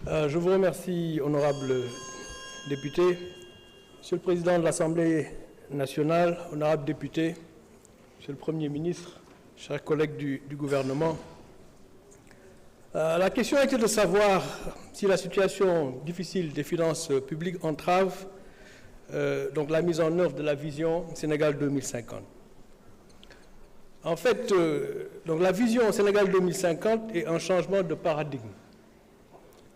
Je vous remercie, honorables députés. Monsieur le Président de l'Assemblée nationale, honorables députés, Monsieur le Premier ministre, chers collègues du gouvernement, la question était de savoir si la situation difficile des finances publiques entrave donc la mise en œuvre de la vision Sénégal 2050. En fait, donc la vision Sénégal 2050 est un changement de paradigme.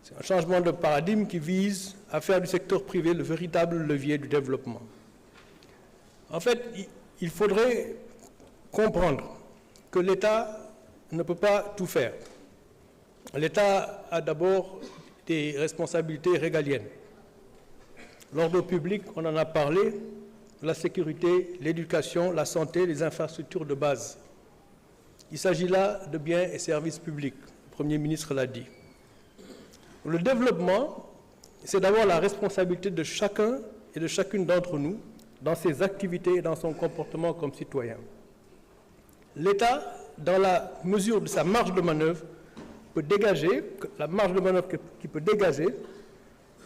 C'est un changement de paradigme qui vise à faire du secteur privé le véritable levier du développement. En fait, il faudrait comprendre que l'État ne peut pas tout faire. L'État a d'abord des responsabilités régaliennes. L'ordre public, on en a parlé, la sécurité, l'éducation, la santé, les infrastructures de base. Il s'agit là de biens et services publics, le Premier ministre l'a dit. Le développement, c'est d'abord la responsabilité de chacun et de chacune d'entre nous dans ses activités et dans son comportement comme citoyen. L'État, dans la mesure de sa marge de manœuvre, peut dégager, la marge de manœuvre qu'il peut dégager,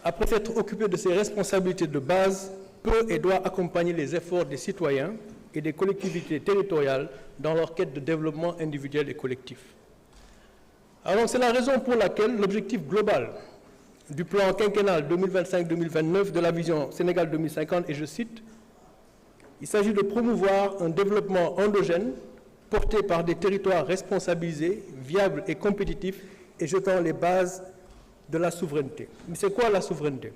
après s'être occupé de ses responsabilités de base, peut et doit accompagner les efforts des citoyens et des collectivités territoriales dans leur quête de développement individuel et collectif. Alors c'est la raison pour laquelle l'objectif global du plan quinquennal 2025-2029 de la vision Sénégal 2050, et je cite, il s'agit de promouvoir un développement endogène porté par des territoires responsabilisés, viables et compétitifs et jetant les bases de la souveraineté. Mais c'est quoi la souveraineté?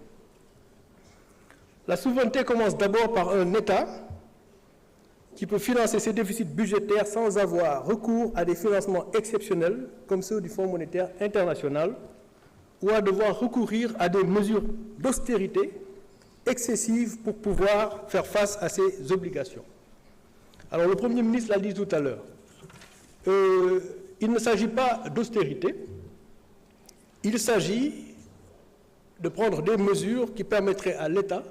La souveraineté commence d'abord par un État qui peut financer ses déficits budgétaires sans avoir recours à des financements exceptionnels comme ceux du Fonds monétaire international ou à devoir recourir à des mesures d'austérité excessives pour pouvoir faire face à ses obligations. Alors le Premier ministre l'a dit tout à l'heure, il ne s'agit pas d'austérité, il s'agit de prendre des mesures qui permettraient à l'État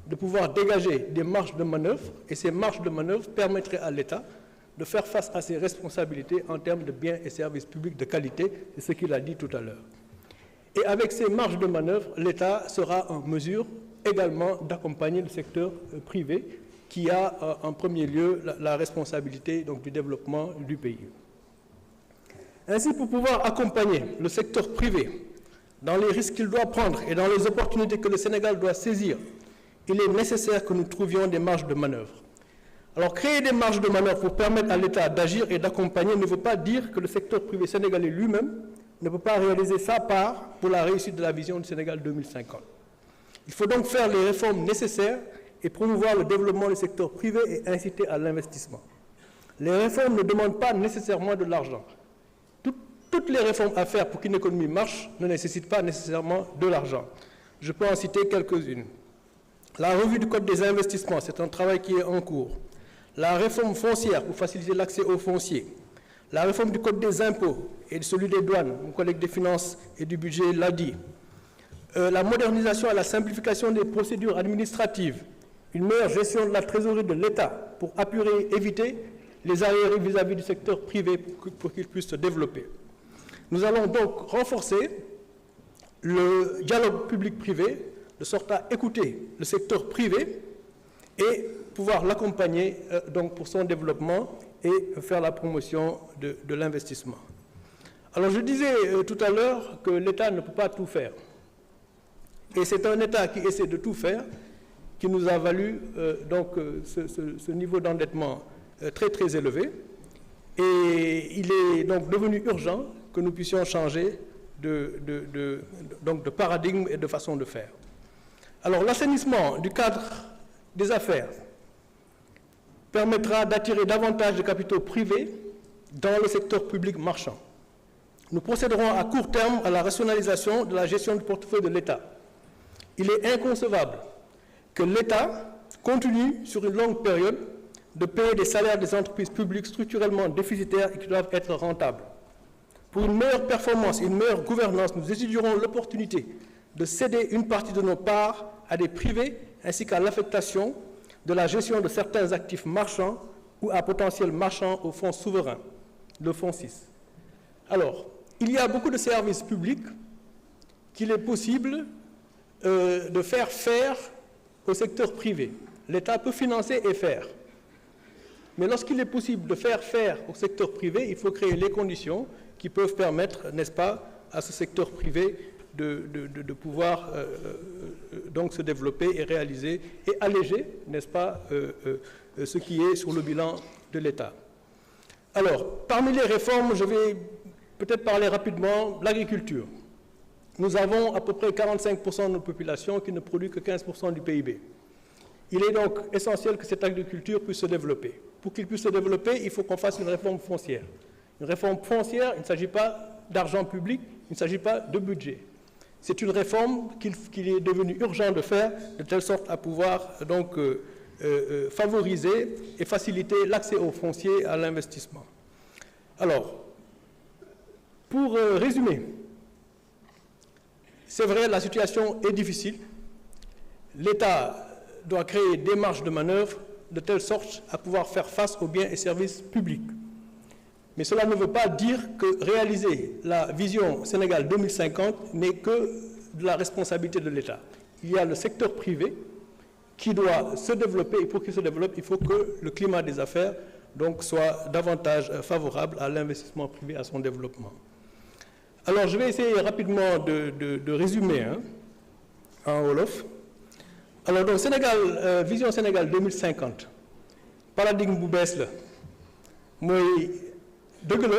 de pouvoir dégager des marges de manœuvre, et ces marges de manœuvre permettraient à l'État de faire face à ses responsabilités en termes de biens et services publics de qualité, c'est ce qu'il a dit tout à l'heure. Et avec ces marges de manœuvre, l'État sera en mesure également d'accompagner le secteur privé qui a en premier lieu la responsabilité donc, du développement du pays. Ainsi, pour pouvoir accompagner le secteur privé dans les risques qu'il doit prendre et dans les opportunités que le Sénégal doit saisir, il est nécessaire que nous trouvions des marges de manœuvre. Alors, créer des marges de manœuvre pour permettre à l'État d'agir et d'accompagner ne veut pas dire que le secteur privé sénégalais lui-même ne peut pas réaliser sa part pour la réussite de la vision du Sénégal 2050. Il faut donc faire les réformes nécessaires et promouvoir le développement du secteur privé et inciter à l'investissement. Les réformes ne demandent pas nécessairement de l'argent. Toutes les réformes à faire pour qu'une économie marche ne nécessitent pas nécessairement de l'argent. Je peux en citer quelques-unes. La revue du Code des investissements, c'est un travail qui est en cours. La réforme foncière pour faciliter l'accès aux fonciers. La réforme du Code des impôts et celui des douanes, mon collègue des finances et du budget l'a dit. La modernisation et la simplification des procédures administratives. Une meilleure gestion de la trésorerie de l'État pour apurer et éviter les arriérés vis-à-vis du secteur privé pour qu'il puisse se développer. Nous allons donc renforcer le dialogue public-privé de sorte à écouter le secteur privé et pouvoir l'accompagner donc pour son développement et faire la promotion de l'investissement. Alors je disais tout à l'heure que l'État ne peut pas tout faire. Et c'est un État qui essaie de tout faire qui nous a valu donc ce niveau d'endettement très très élevé. Et il est donc devenu urgent que nous puissions changer de paradigme et de façon de faire. Alors l'assainissement du cadre des affaires permettra d'attirer davantage de capitaux privés dans le secteur public marchand. Nous procéderons à court terme à la rationalisation de la gestion du portefeuille de l'État. Il est inconcevable que l'État continue sur une longue période de payer des salaires des entreprises publiques structurellement déficitaires et qui doivent être rentables. Pour une meilleure performance et une meilleure gouvernance, nous étudierons l'opportunité de céder une partie de nos parts à des privés ainsi qu'à l'affectation de la gestion de certains actifs marchands ou à potentiel marchand au fonds souverain, le fonds 6. Alors, il y a beaucoup de services publics qu'il est possible de faire au secteur privé. L'État peut financer et faire. Mais lorsqu'il est possible de faire au secteur privé, il faut créer les conditions qui peuvent permettre, n'est-ce pas, à ce secteur privé de pouvoir donc se développer et réaliser et alléger, n'est-ce pas, ce qui est sur le bilan de l'État. Alors, parmi les réformes, je vais peut-être parler rapidement de l'agriculture. Nous avons à peu près 45% de notre population qui ne produit que 15% du PIB. Il est donc essentiel que cette agriculture puisse se développer. Pour qu'il puisse se développer, il faut qu'on fasse une réforme foncière. Une réforme foncière, il ne s'agit pas d'argent public, il ne s'agit pas de budget. C'est une réforme qu'il est devenu urgent de faire, de telle sorte à pouvoir donc favoriser et faciliter l'accès au foncier, à l'investissement. Alors, pour résumer, c'est vrai, la situation est difficile. L'État doit créer des marges de manœuvre de telle sorte à pouvoir faire face aux biens et services publics. Mais cela ne veut pas dire que réaliser la vision Sénégal 2050 n'est que de la responsabilité de l'État. Il y a le secteur privé qui doit se développer, et pour qu'il se développe, il faut que le climat des affaires donc, soit davantage favorable à l'investissement privé, à son développement. Alors, je vais essayer rapidement de résumer en wolof. Alors, donc, vision Sénégal 2050, paradigme bu bees la mooy dëgg la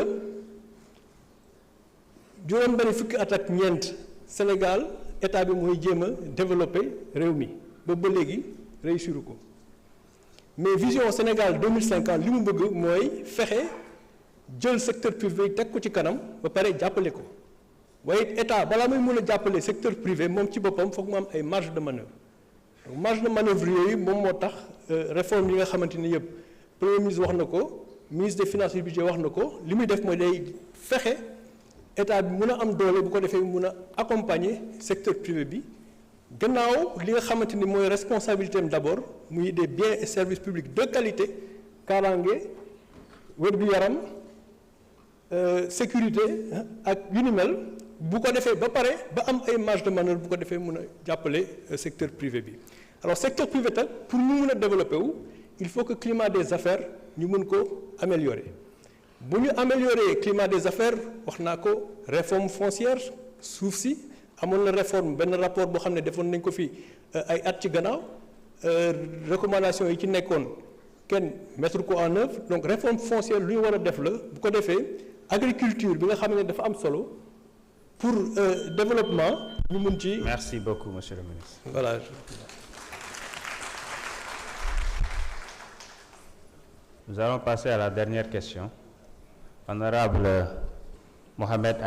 juróom-benn fukki at ak ñeent Sénégal état bi mooy jéem a développé réew mi ba léegi réussiru ko mais vision Sénégal 2050 li mu bëgg mooy fexe jël secteur privé teg ko ci kanam ba pare jàppale ko waaye état balaa muy mën a jàppale secteur privé moom ci boppam foog mu am ay marge de manœuvre donc marge de manœuvre yooyu moom moo tax réforme yi nga xamante ni yëpp premier ministre wax na ko ministre des finances et du budget wax na ko li muy def mooy day fexe état bi mën a am doole bu ko defee mën a accompagner secteur privé bi gannaaw li nga xamante ni mooy responsabilité am d'abord muy des biens et services publics de qualité kaaraange wér-gu-yaram sécurité ak yu ni mel bu ko defee ba pare ba am ay marge de manœuvre bu ko defee mën a jàppale secteur privé bi alors secteur privé tam pour mu mën a développer wu il faut que climat des affaires ñu mën ko améliorer bu ñu améliorer climat des affaires wax naa ko réforme foncière suuf si amoon na réforme benn rapport boo xam ne defoon nañ ko fi ay at ci gannaaw recommandation yi ci nekkoon kenn mettre ko en œuvre donc réforme foncière lu ñu war a def la bu ko defee agriculture bi nga xam ne dafa am solo pour développement ñu mun ci. Merci beaucoup monsieur le ministre. Voilà. Nous allons passer à la dernière question. Honorable Mohamed